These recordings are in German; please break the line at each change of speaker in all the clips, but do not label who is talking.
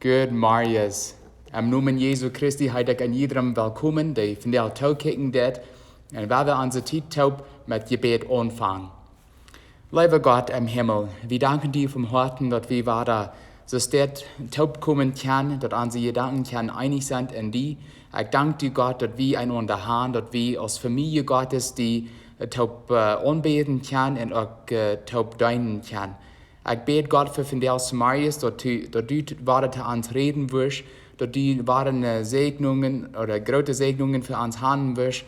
Good Marius. Im Namen Jesu Christi heide ich an jedem willkommen, der von der toekicken det. Und weil wir unsere Zeit taub mit Gebet anfangen. Lieber Gott im Himmel, wir danken dir vom Herzen, dass wir da so steht taub kommen können, dass unsere Gedanken können einig sind in die. Ich danke dir Gott, dass wir einander haben, dass wir als Familie Gottes die taub anbeten können und auch taub dienen können. Ich bete Gott für von der Marius, dass du weiter zu uns reden wirst, dass du weiter Segnungen oder große Segnungen für uns haben wirst.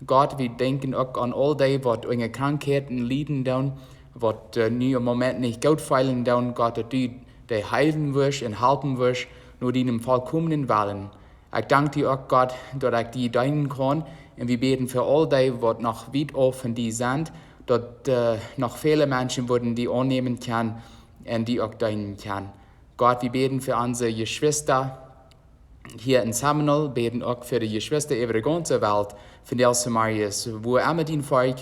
Gott, wir denken auch an all die, was unsere Krankheiten leiden tun, was nu im Moment nicht gut fallen tun, Gott, dass du die heilen wirst und helfen wirst, nur die im vollkommenen Willen. Ich danke dir auch, Gott, dass ich die dienen kann, und wir beten für all die, was noch weit offen die sind, dass noch viele Menschen würden die annehmen können und die auch dienen können. Gott, wir beten für unsere Geschwister hier in Seminole, beten auch für die Geschwister über die ganze Welt, von der Marius, wo immer den Volk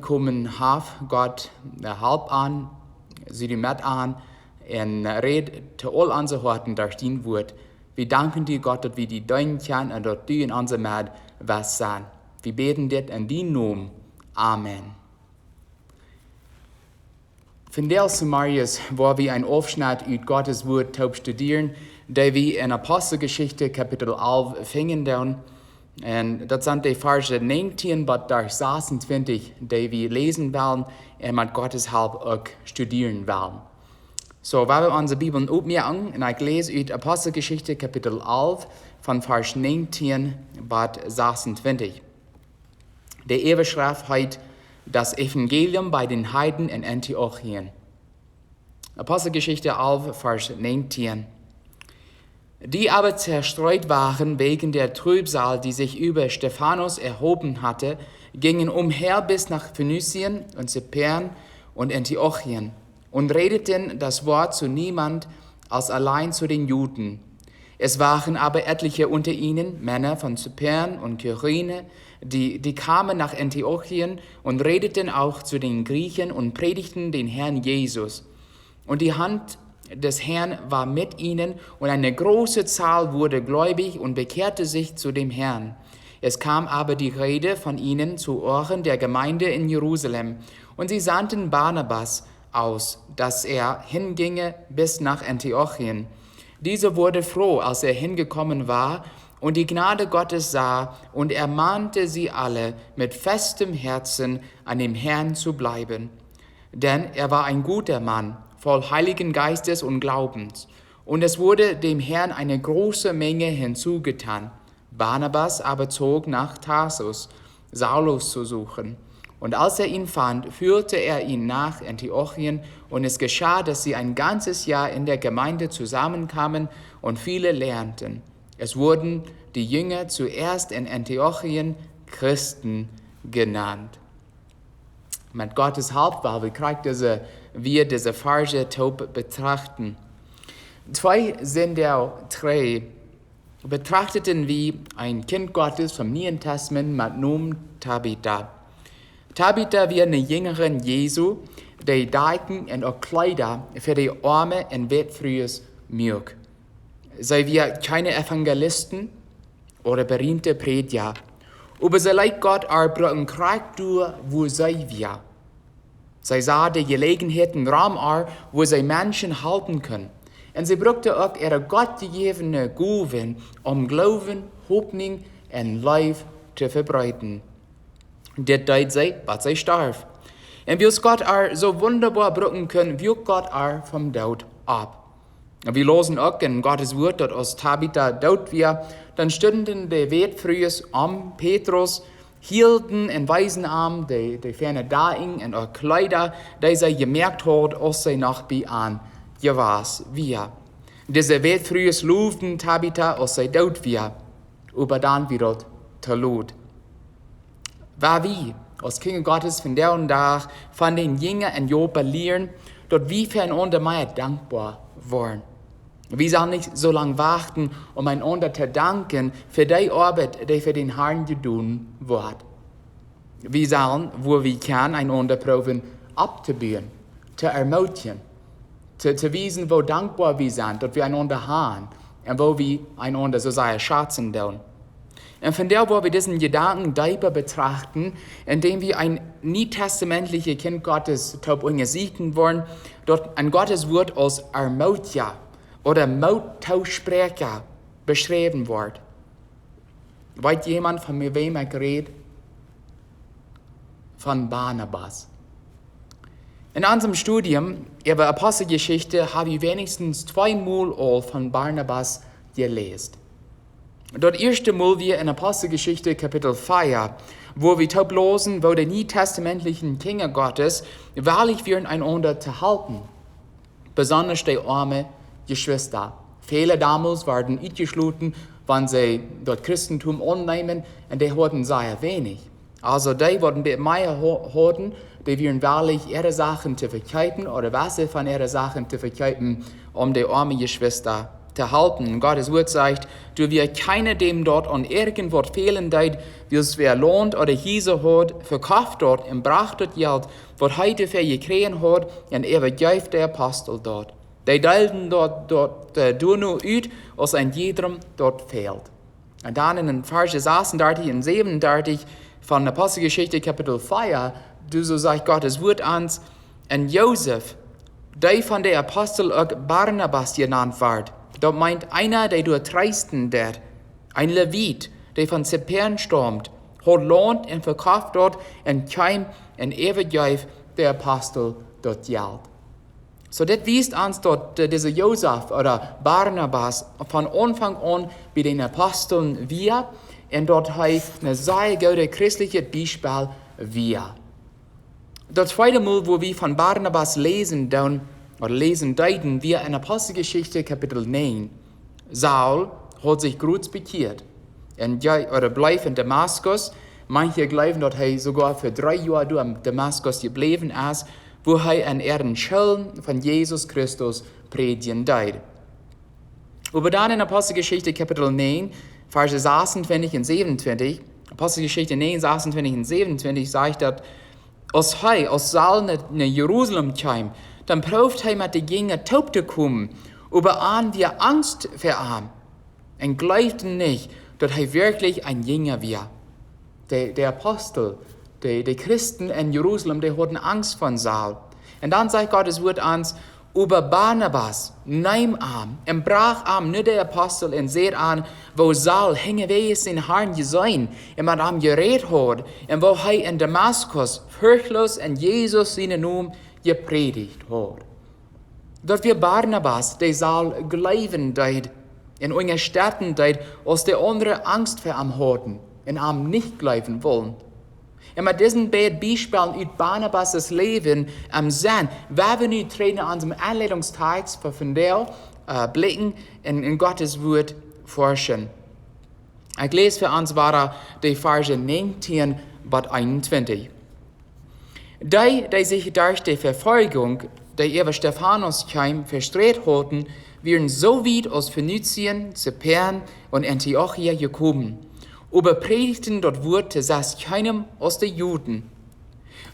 kommen haben, Gott, halb an, sie die mit an, und red zu all unsere Horten durch dein Wort. Wir danken dir, Gott, dass wir die dienen können und dass du in unserem Mad was sein. Wir beten dir in deinem Namen. Amen. Von der Marius, wo wir ein Aufschnitt aus Gottes Wort taub studieren, der wir in Apostelgeschichte Kapitel 11 fingen down. Und das sind die Verse 19 bis 26, die wir lesen wollen und mit Gottes Hilfe auch studieren wollen. So, weil wir unsere Bibeln aufmachen, und ich lese aus Apostelgeschichte Kapitel 11 von Vers 19 bis 26. Der Überschrift heißt das Evangelium bei den Heiden in Antiochien. Apostelgeschichte 11, Vers 19. Die aber zerstreut waren wegen der Trübsal, die sich über Stephanus erhoben hatte, gingen umher bis nach Phönizien und Zypern und Antiochien und redeten das Wort zu niemand als allein zu den Juden. Es waren aber etliche unter ihnen, Männer von Zypern und Kyrene, die kamen nach Antiochien und redeten auch zu den Griechen und predigten den Herrn Jesus. Und die Hand des Herrn war mit ihnen, und eine große Zahl wurde gläubig und bekehrte sich zu dem Herrn. Es kam aber die Rede von ihnen zu Ohren der Gemeinde in Jerusalem, und sie sandten Barnabas aus, dass er hinginge bis nach Antiochien. Dieser wurde froh, als er hingekommen war und die Gnade Gottes sah, und ermahnte sie alle, mit festem Herzen an dem Herrn zu bleiben. Denn er war ein guter Mann, voll Heiligen Geistes und Glaubens. Und es wurde dem Herrn eine große Menge hinzugetan. Barnabas aber zog nach Tarsus, Saulus zu suchen. Und als er ihn fand, führte er ihn nach Antiochien, und es geschah, dass sie ein ganzes Jahr in der Gemeinde zusammenkamen und viele lernten. Es wurden die Jünger zuerst in Antiochien Christen genannt. Mit Gottes Hilfe, weil wir diese Verse taub betrachten. Zwei sind der drei. Betrachteten wir ein Kind Gottes vom Neuen Testament mit Namen Tabitha. Tabitha war eine Jüngerin Jesu, die Decken und auch Kleider für die Arme und Wertfrühes mög. Sie war keine Evangelisten oder berühmte Prediger, aber sie leiht Gott arbeitet Krieg durch, wo sie war. Sie sah die Gelegenheiten Raum an, wo sie Menschen halten können. Und sie brauchte auch ihre gottgegebene Gaben, um Glauben, Hoffnung und Leben zu verbreiten. Das deut sie, was sie starb. Und wie es Gott so wunderbar brücken können, wie Gott vom Tod ab. Und wir losen auch in Gottes Wort, dass aus Tabitha tot wir, dann stünden die Wertfrühes am Petrus, hielten in weisen Arm die ferne Daing und auch Kleider, die sie gemerkt hat, als sie nach bei an gewas wir. Diese Wertfrühes luften Tabitha, als sie tot wir, aber dann wieder zu Lot. War wie, als Kinder Gottes von der und da, von den Jüngern in Joppe lehren, dort wie füreinander mehr dankbar waren. Wir sollen nicht so lange warten, um einander zu danken für die Arbeit, die für den Herrn getan wird. Wir sollen, wo wir können, einander proben abzubauen, zu ermutigen. zu wiesen, wo dankbar wir sind, dass wir einander haben und wo wir einander so sehr schätzen tun. Und von der, wo wir diesen Gedanken tiefer betrachten, indem wir ein nie-testamentliches Kind Gottes siegen wollen, dort ein Gottes Wort als Ermutiger oder Mauttauschsprecher beschrieben wird. Weiß jemand, von wem ich rede? Von Barnabas. In unserem Studium über Apostelgeschichte habe ich wenigstens 2 Mal von Barnabas gelesen. Dort erste Mal wir in Apostelgeschichte Kapitel 4, wo wir losen, wo die nie-testamentlichen Kinder Gottes wahrlich wir einander zu halten. Besonders die arme Geschwister. Viele damals waren ausgeschlossen, wenn sie dort Christentum annehmen, und die hatten sehr wenig. Also die wurden mit mehr hatten, die wären wahrlich ihre Sachen zu verkaufen oder Wasser von ihren Sachen zu verkaufen, um die arme Geschwister zu halten. Gottes Wort sagt, du wirst keiner dem dort an irgendwo fehlen deit, wie es wer lohnt oder Hiese hat, verkauft dort und bracht dort Geld, was heute für gekriegt hat, und übergäuft der Apostel dort. Die deilten dort nur uit, als ein jedem dort fehlt. Und dann in den Verse 36 und 37 von Apostelgeschichte Kapitel 4, du so sagt Gottes Wort ans, und Josef, der von der Apostel auch Barnabas genannt wird. Dort meint einer, der dort reisten der, ein Levit, der von Zypern stammt, hat lohnt und verkauft dort und kam und übergäuft der Apostel dort Geld. So, das wies uns dort, dieser Josef oder Barnabas von Anfang an bei den Aposteln wir, und dort heißt eine sehr gute christliche Beispiel wir. Das zweite Mal, wo wir von Barnabas lesen deuten wir in Apostelgeschichte Kapitel 9. Saul hat sich kurz bekehrt oder bleibt in Damaskus. Manche glauben, dass er sogar für 3 Jahre in Damaskus geblieben ist, wo er an ihren Schellen von Jesus Christus predigen deit. Aber dann in Apostelgeschichte Kapitel 9, Verse 26 und 27, Apostelgeschichte 9, 26 und 27 sagt, dass als Saul nach Jerusalem kam, dann prüft er mit den Jüngern taub zu kommen, aber an wir Angst vor ihm. Und glaubten nicht, dass er wirklich ein Jünger war. Der Apostel, die Christen in Jerusalem, die hatten Angst von Saul. Und dann sagt Gottes Wort ans, über Barnabas, nahm an, und brach an, nicht der Apostel, und seht an, wo Saul hingewiesen den Herrn gesehen, und mit ihm geredet hat, und wo er in Damaskus furchtlos in Jesus seinen Namen gepredigt hat. Dort wir Barnabas, der Saul glauben deit, in unseren Städten deit, als die andere Angst vor ihm hatten, und ihm nicht glauben wollen. Und mit diesen beiden Beispielen aus Barnabas' Leben am Sinn, werden wir treten an unserem Anleitungstext von der blicken in Gottes Wort forschen. Ich lese für uns weiter die Verse 19 bis 21. Die sich durch die Verfolgung, die über Stephanus kam, verstreut hatten, wären so weit aus Phönizien, Zypern und Antiochia gekommen, aber predigten dort Wort das keinem aus den Juden.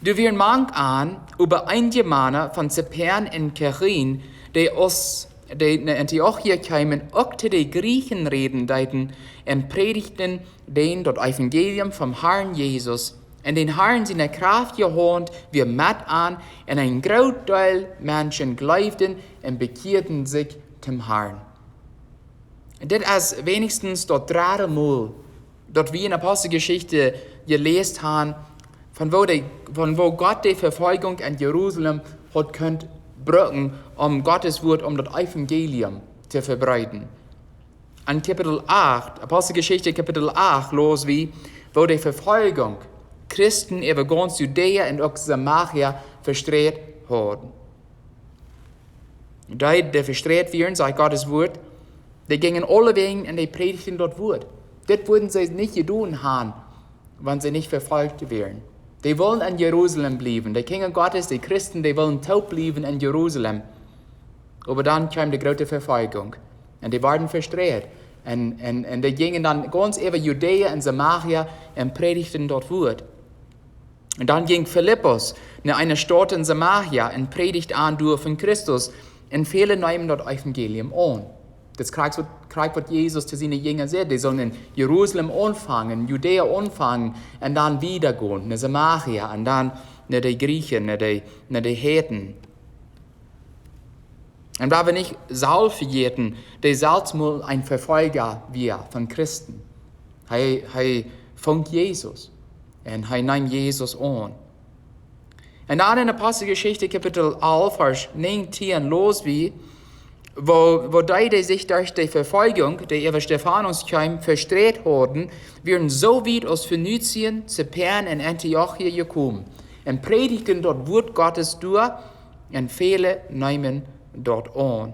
Du wären mang an, über einige Männer von Zypern und Kyren, die aus in Antiochia kamen, auch zu den Griechen reden deuten und predigten den dort Evangelium vom Herrn Jesus. Und den Herrn seine Kraft geholt, wir mit an, und ein Großteil Menschen glaubten und bekehrten sich zum Herrn. Und das ist wenigstens dort 3. Mal, dort wie in der Apostelgeschichte gelesen haben, von wo Gott die Verfolgung in Jerusalem hat könnt brücken, um Gottes Wort, um das Evangelium zu verbreiten. An Kapitel 8, Apostelgeschichte Kapitel 8, los wie, wo die Verfolgung Christen über ganz Judäa und auch Samaria verstreut haben. Die verstreut werden, sagt Gottes Wort, die gingen alle Wegen und die predigten dort Wort. Das würden sie nicht getan haben, wenn sie nicht verfolgt wären. Die wollen in Jerusalem bleiben. Die Kinder Gottes, die Christen, die wollen taub bleiben in Jerusalem. Aber dann kam die große Verfolgung. Und die waren verstreut. Und die gingen dann ganz über Judäa und Samaria und predigten dort Wort. Und dann ging Philippus nach einer Stadt in Samaria und predigt an durch von Christus. und viele nehmen das Evangelium an. Das kriegt, was Jesus zu seinen Jüngern sagt. Die sollen in Jerusalem anfangen, Judäa anfangen und dann wiedergehen, nach Samaria und dann nach den Griechen, nach den Heden. Und da wir nicht Saul verjährten, der selbst mal ein Verfolger war von Christen. Er fängt Jesus und er nimmt Jesus an. Und dann in Apostelgeschichte Kapitel 11, Vers 19 los wie, wo die sich durch die Verfolgung, die über Stephanus kam, verstreut wurden, wären so weit aus Phönizien, Zypern und Antiochia gekommen und predigten dort Wort Gottes durch und viele nehmen dort an.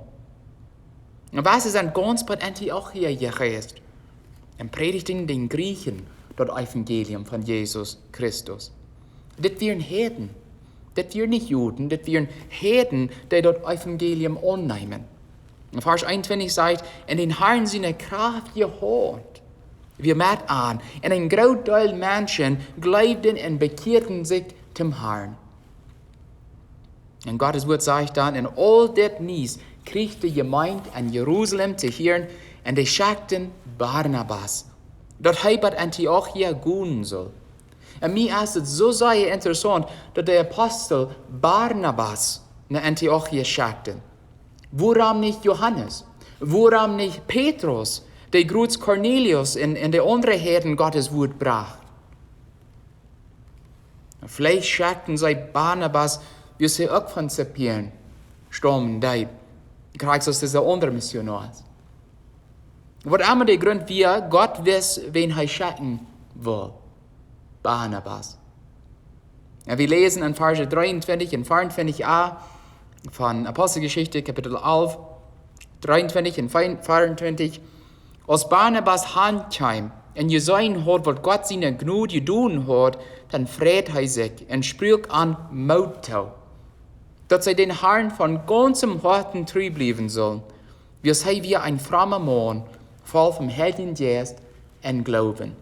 Und was ist an ganz bei Antiochia gereist? Und predigten den Griechen dort Evangelium von Jesus Christus. Das wären Heden. Das wären nicht Juden, das wären Heden, die dort Evangelium annehmen. Und Vers 21 sagt, in den Herrn seine Kraft gehört. Wir merken an, und ein Großteil Menschen glaubten und bekehrten sich zum Herrn. Und Gottes Wort sagt dann, in all das Nies kriegte die Gemeinde an Jerusalem zu hören, und die schickten Barnabas, dort er bei Antiochia gehen soll. Und mir ist es so sehr interessant, dass der Apostel Barnabas nach Antiochia schickten. Warum nicht Johannes? Warum nicht Petrus, der Gruß Cornelius in der anderen Herden Gottes Wort bracht? Vielleicht schickten sie Barnabas, wie sie auch von Zypern stammen, die kriegst aus dieser anderen Missionars. Was immer der Grund wir, Gott weiß, wen er schicken will. Barnabas. Ja, wir lesen in Verse 23 und 24a von Apostelgeschichte, Kapitel 11, 23 und 24. Als Barnabas heimkam und gesehen hat, was Gott seine Gnade getan hat, dann freut er sich und sprach an Motto, dass sie den Herrn von ganzem Herzen treu bleiben sollen, wie sei wie ein frommer Mann, voll vom Heiligen Geist und Glauben.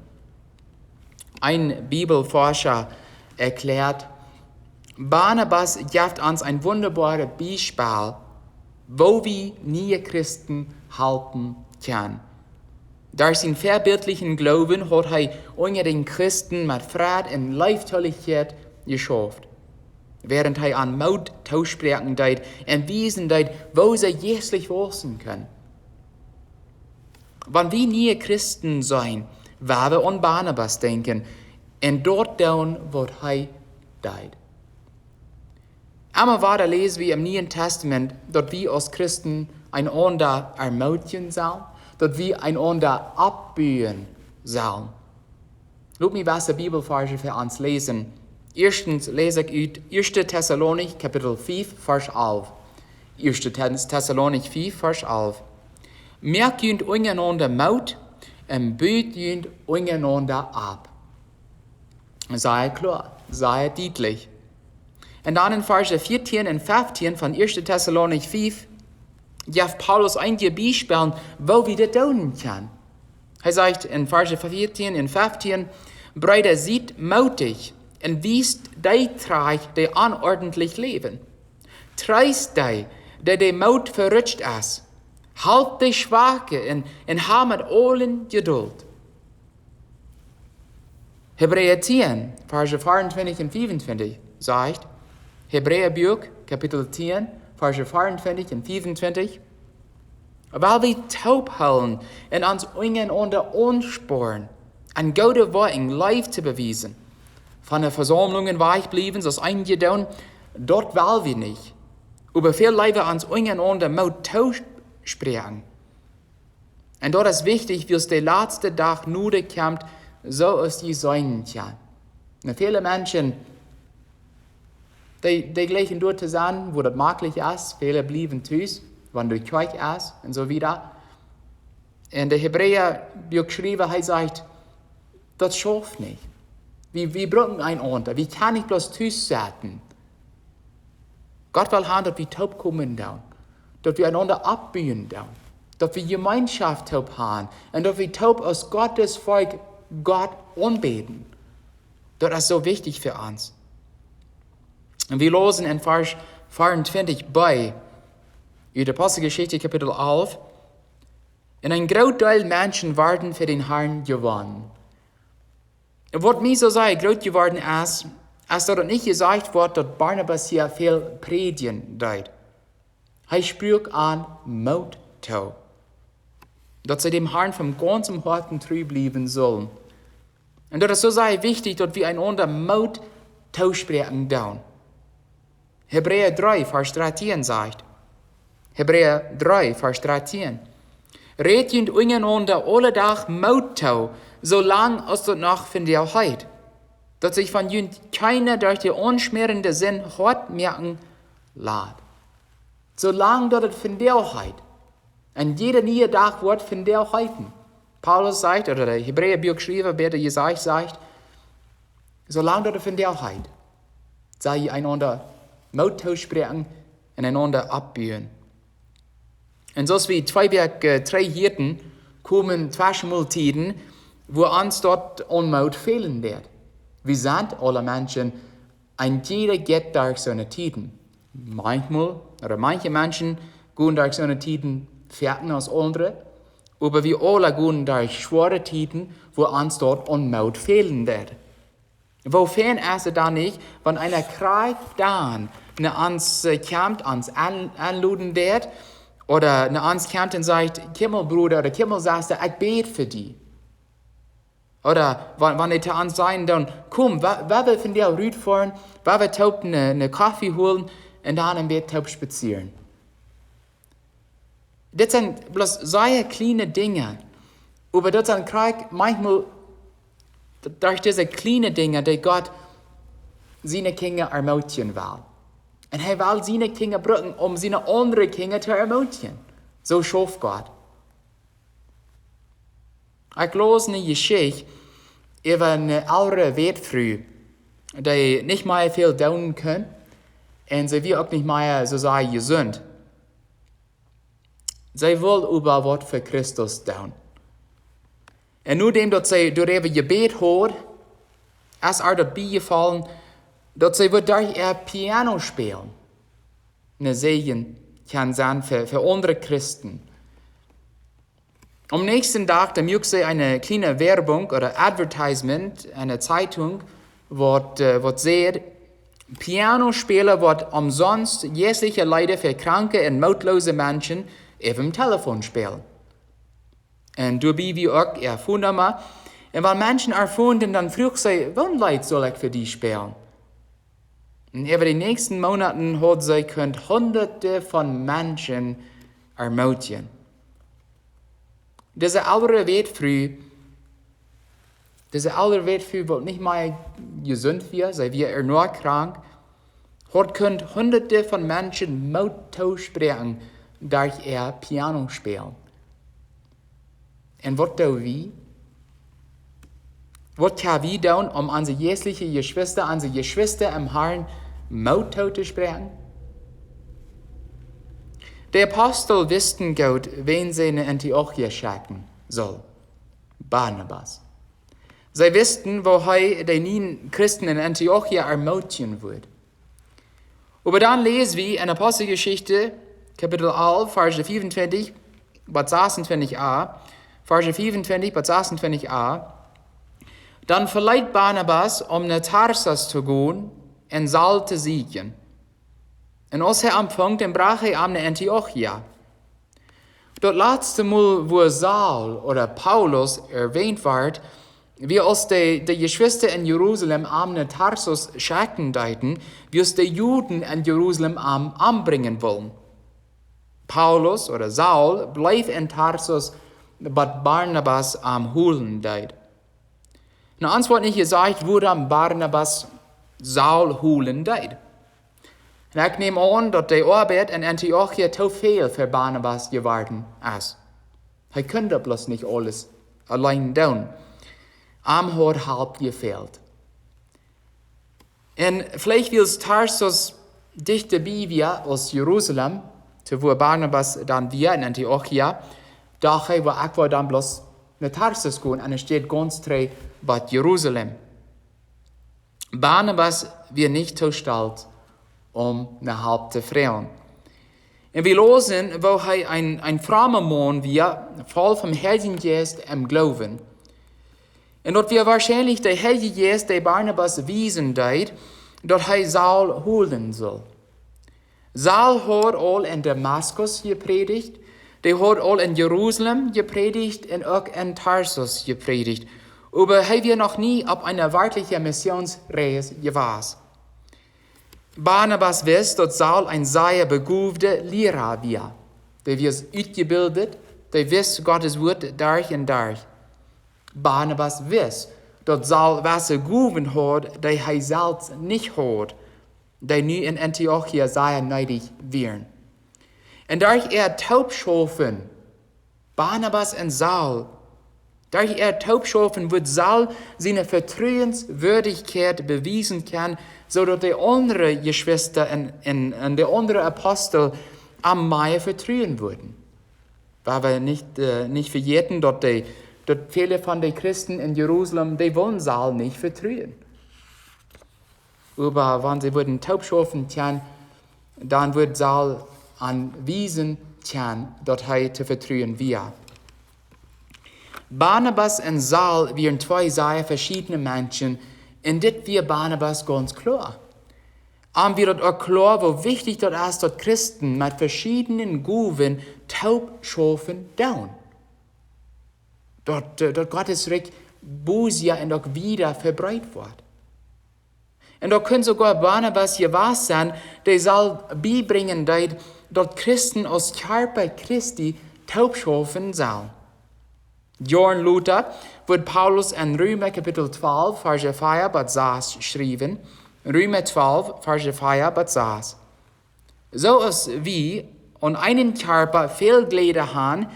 Ein Bibelforscher erklärt, Barnabas gibt uns ein wunderbares Beispiel, wo wir neue Christen halten können. Durch seinen verbildlichen Glauben hat er unter den Christen mit Frieden und Leichtigkeit geschafft, während er an Mut aussprechen deit und wiesen deit, wo sie jährlich wachsen können. Wenn wir neue Christen sein, werden wir an Barnabas denken und dort tun, was er deit. Einmal weiter lesen wir im Neuen Testament, dass wir als Christen einander ermutigen sollen, dass wir einander abbühen sollen. Lass mich was der Bibelverse für uns lesen. Erstens lese ich aus 1. Thessalonik, Kapitel 5, Vers 11. 1. Thessalonik 5, Vers 11. Wir können einander Mut und büten einander ab. Sei klar, sei deutlich. Und dann in Verse 14 und 15 von 1. Thessalonik 5 gibt Paulus einige Beispiele, wo wir das tun können. Er sagt in Verse 14 und 15, Brüder, seid mutig und wiest die treu, die unordentlich leben. Treist die Mut verrutscht ist. Halt die Schwache und hab mit allen Geduld. Hebräer 10, Verse 24 und 25 sagt, Hebräerbuch, Kapitel 10, Verse 24 und 25, weil wir taub halten und uns einander ansporen, an gute Worten live zu beweisen. Von den Versammlungen weich blieben, das eingedaun, dort wollen wir nicht. Über viel Leute uns einander Mut sprechen. Und dort ist wichtig, wie es der letzte Tag nötig kommt, so es die sein kann. Und viele Menschen, die gleichen dort zusammen, wo das möglich ist. Viele blieben Tüß, wenn du Kirche ist und so wieder. Und der Hebräer geschrieben, er sagt, das schafft nicht. Wir brauchen einander. Wie kann ich bloß Tüß setzen? Gott will haben, dass wir taub kommen down, dass wir einander abbühen down, dass wir Gemeinschaft taub haben und dass wir taub aus Gottes Volk Gott anbeten. Das ist so wichtig für uns. Und wir lesen in Vers 24 bei, Uit de Apostelgeschichte Kapitel 11. En een groot deel Menschen waren für den Herrn gewonnen. Wat mij zo zei, groot geworden is, als dat niet gezegd wordt dat Barnabas hier veel predigen deed. Hij sprak aan Mut toe. Dat ze dem Herrn vom ganzen Herzen treu bleiben sollen. Und das ist so sehr wichtig, dass wir einander Mut zusprechen tun. Hebräer 3, Vers 13 sagt. Hebräer 3, Vers 13. Redet einander alle Tag Mut zu, solange als das noch von der Heid. Dass sich von jünd keiner durch die unschmerende Sinn hart merken lässt. Solange das von der Heid. Und jeder neue Tag wird von der Heiden. Paulus sagt, oder der Hebräerbriefschreiber, besser gesagt, sagt, solange das von der Heid, sei einander Mut zusprechen und einander abbühen. Und so wie drei Hirten kommen zweimal Tiden, wo uns dort Unmut fehlen wird. Wir sind alle Menschen, und jeder geht durch seine Tiden. Manche Menschen gehen durch seine Tiden fertig als andere, aber wir alle gehen durch schwere Tiden, wo uns dort Unmut fehlen wird. Wofern ist es dann nicht, wenn einer Krieg dann uns kommt, uns anluden wird, oder uns kommt und sagt, Kimmel Bruder oder Kimmel sagst, ich bete für dich. Oder wenn ich uns sagen, dann komm, wer will von dir Rüd fahren, wer will taub eine Kaffee holen und dann im Bett taub spazieren. Das sind bloß sehr kleine Dinge, aber das sind Krieg manchmal durch diese kleinen Dinge, die Gott seine Kinder ermutigen will. Und er will seine Kinder brücken, um seine anderen Kinder zu ermutigen. So schafft Gott. Ich las eine Geschichte über eine ältere Wertfrau, die nicht mehr viel tun kann und sie wird auch nicht mehr so sehr gesund. Sie will über was für Christus tun. Und nur dem, dass sie durch ihr Gebet hat, ist dort beigefallen, dass sie durch ihr Piano spielen. Eine Segen kann sein für andere Christen. Am nächsten Tag, da möchte sie eine kleine Werbung oder Advertisement, eine Zeitung, was sagt, Pianospieler wird umsonst jegliche Leute für kranke und mutlose Menschen auf dem Telefon spielen. Und dabei wir auch erfunden haben. Und wenn Menschen erfunden, dann fragt sie, wann Leute soll ich für die spielen? Und über die nächsten Monaten hat sie Hunderte von Menschen ermutigen. Diese ältere Wertfrau wird nicht mehr gesund werden, sie wird nur krank, hat Hunderte von Menschen Mut zusprechen durch ihr Piano spielen. Und was tun wir? Was können wir tun, um unsere jährliche Geschwister im Herrn Mut zuzusprechen? Die Apostel wussten gut, wen sie in Antiochia schicken soll. Barnabas. Sie wussten, wo er die neuen Christen in Antiochia ermutigen wird. Aber dann lesen wir in Apostelgeschichte, Kapitel 11, Verse 25 bis 26a, Verse 25 bis 26a, dann verleiht Barnabas, um nach Tarsus zu gehen und Saul zu siegen. Und als er anfängt, dann brach er an Antiochia. Das letzte Mal, wo Saul oder Paulus erwähnt wird, wie als die Geschwister in Jerusalem am Tarsus schicken deuten, wie es die Juden in Jerusalem anbringen wollen. Paulus oder Saul bleibt in Tarsus, but Barnabas am holen deit. Na, uns wird nicht gesagt, wo dann Barnabas Saul holen deit. Und ich nehme an, dass die Arbeit in Antiochia zu viel für Barnabas geworden ist. Er könnte bloß nicht alles allein tun. Am hat halb gefehlt. Und vielleicht will Tarsus dichter bei wir aus Jerusalem, zu wo Barnabas dann wir in Antiochia, daher war ich dann bloß nach Tarsus gehen, und es steht ganz drei bei Jerusalem. Barnabas wird nicht so stolz, um eine halbe Frau. Und wir losen, wo er ein frommer Mann war, voll vom Heiligen Geist im Glauben. Und dort wir wahrscheinlich der Heilige Geist, der Barnabas wiesen deed, dat hij Saul holen soll. Saul hat al in Damaskus gepredigt, der hat al in Jerusalem gepredigt und auch in Tarsus gepredigt. Aber er wir noch nie auf einer wirklichen Missionsreise gewesen. Barnabas wist dat Saul ein sehr begabter Lehrer war. Der wird ausgebildet, der wist Gottes Wort durch und durch. Barnabas wist dat Saul was gegeven hat, der hij selbst nicht hat, die nu in Antiochia sehr neidig wären. Und durch taubschaffen, Barnabas und Saul, durch taubschaffen wird Saul seine Vertrauenswürdigkeit beweisen kann, sodass die anderen Geschwister und die anderen Apostel am mehr vertrauen würden. Weil wir nicht vergessen, dass viele von den Christen in Jerusalem, die wollen Saul nicht vertrauen. Aber wenn sie würden taubschaffen können, dann wird Saul anwiesen können, dass er zu vertrauen wäre. Barnabas und Saul waren zwei sehr verschiedene Menschen, und das war Barnabas ganz klar. Und wir das auch klar, wo wichtig das ist, dass Christen mit verschiedenen Gaben taubschaffen down. Dort Gottes Reich Busia und auch wieder verbreitet wird. Und da können sogar Barnabas hier was sein, der soll beibringen, dass Christen aus Körper Christi taubschaffen sollen. John Luther wird Paulus in Römer Kapitel 12, Verse 4 bis 6 schreiben. Römer 12, Verse 4 bis 6. So als wie an einen Körper viel Glieder haben,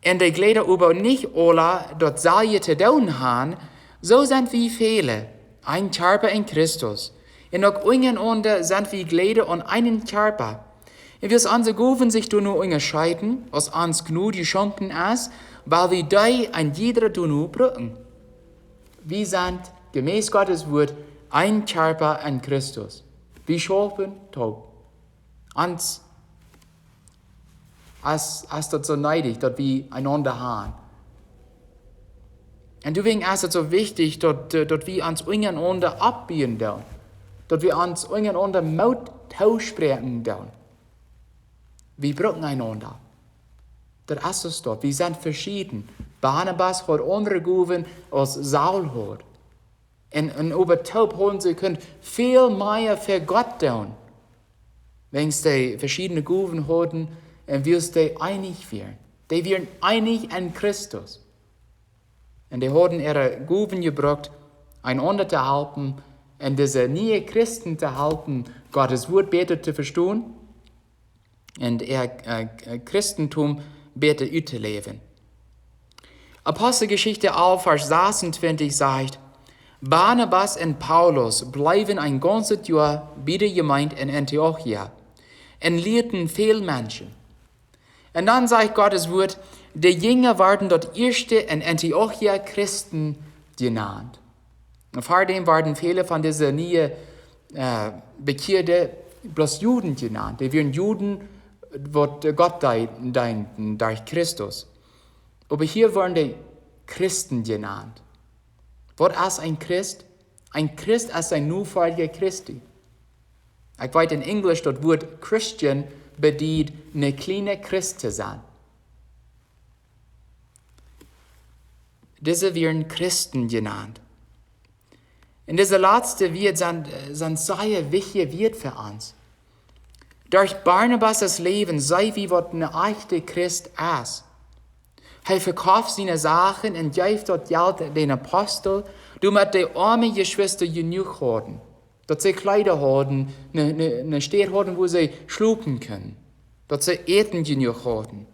und die Glieder aber nicht alle dort Salje zu tun haben, so sind wir viele, ein Körper in Christus. Und auch untereinander sind wir Glieder an einen Körper. Und wir unsere Gaben sich nur unterscheiden, aus uns genug geschenken ist, weil wir die ein jeder nur brauchen. Wir sind, gemäß Gottes Wort, ein Körper in Christus. Wir schaffen taub. Uns ist das so neidig, dass wir einander haben. Und deswegen ist es so wichtig, dass wir uns untereinander abbiegen dürfen. Dass wir uns untereinander Mut aussprechen dürfen. Wir brauchen einander. Das ist es dort. Wir sind verschieden. Barnabas hat andere Gaben als Saul hat. Und über taub holen sie können viel mehr für Gott tun. Wenn sie verschiedene Gaben haben, und wir sie einig werden. Die werden einig in Christus. Und die haben ihre Gaben gebraucht, einander zu helfen, und diese neue Christen zu helfen, Gottes Wort besser zu verstehen und ihr Christentum besser auszuleben. Apostelgeschichte 11, Vers 26 sagt, Barnabas und Paulus bleiben ein ganzes Jahr bei der Gemeinde in Antiochia und lehrten viele Menschen. Und dann sagt Gottes Wort, die Jünger waren dort erste in Antiochia Christen genannt. Und vor dem waren viele von diesen neuen Bekehrten bloß Juden genannt. Die waren Juden, die Gott dienten durch Christus. Aber hier waren die Christen genannt. Was ist ein Christ? Ein Christ ist ein Nachfolger Christi. Ich weiß in Englisch das Wort Christian bedeutet, eine kleine Christ zu sein. Diese werden Christen genannt. Und diese letzte Wort sind sehr wichtige Wort für uns. Durch Barnabas' Leben sei wie was eine echte Christ ist. Er verkauft seine Sachen und gibt dort Geld den Apostel, damit die armen Geschwister genug haben. Dass sie Kleider haben, eine Stadt haben, wo sie schlupen können. Dass sie Eten genug haben.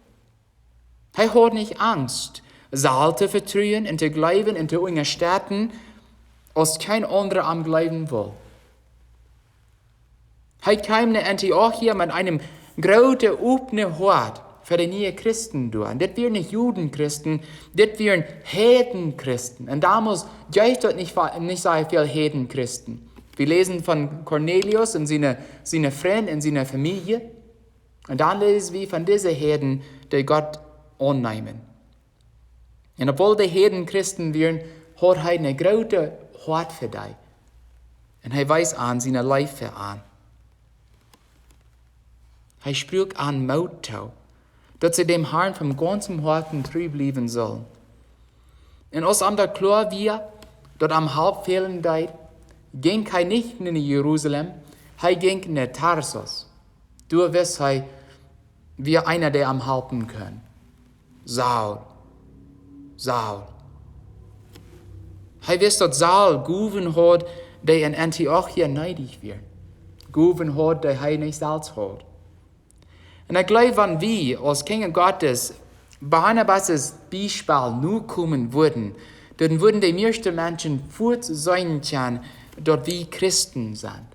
Er hat nicht Angst, Saal zu vertrauen und zu glauben und zu unterstützen, als kein anderer am Glauben will. Er kam nach Antiochia mit einem großen, offenen Hort für die neuen Christen durch. Das wären nicht Judenchristen, das wären Hedenchristen. Und damals gab es nicht sehr viele Hedenchristen. Wir lesen von Cornelius und seine Freunde und seiner Familie. Und dann lesen wir von diesen Herden, die Gott annehmen. Und obwohl die Herden Christen wären, hat er eine große Hart für dich. Und er weist an seine Leife an. Er spricht an Mut zu, dass sie dem Herrn vom ganzen Herzen treu bleiben sollen. Und aus am der klar wir, dort am halbfehlen Tag, ging er nicht in Jerusalem, er ging nach Tarsus. Du wirst er, wie einer, der am halten kann. Saul. Er wisst, dass Saul Guven hat, der in Antiochia neidig wird. Guven hat, der er nicht selbst hat. Und ich glaube, wenn wir als Kinder Gottes Barnabas' Beispiel nur kommen würden, dann würden die meisten Menschen fort sein können, dort wir Christen sind.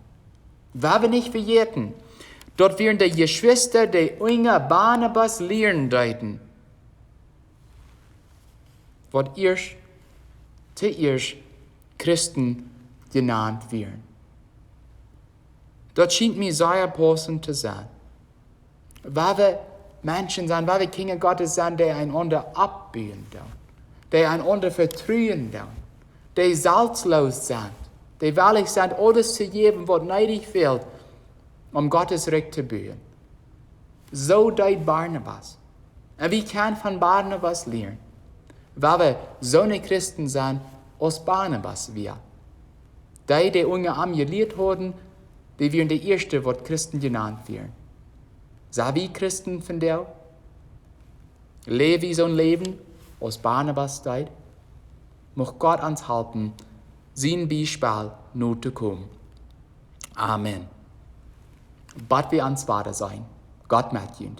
Weil wir nicht verjährten, dort werden die Geschwister, die Jünger Barnabas lehren deuten, was zuerst Christen genannt werden. Das scheint mir sehr passend zu sein. Weil wir Menschen sind, weil wir Kinder Gottes sind, die einander abbauen, die einander vertrauen, die salzlos sind, die willig sind, alles zu geben, was nötig fehlt, um Gottes Recht zu bauen. So deut Barnabas. Und wir können von Barnabas lernen, weil wir so eine Christen sind, als Barnabas wir. Die unter am gelehrt wurden, die wären die Ersten, was Christen genannt werden. Sei wie Christen von dir? Lebe so ein Leben, aus Barnabas Zeit? Mocht Gott uns helfen, sein Beispiel nur zu kommen. Amen. Bad wir ans Vater sein. Gott mit ihnen.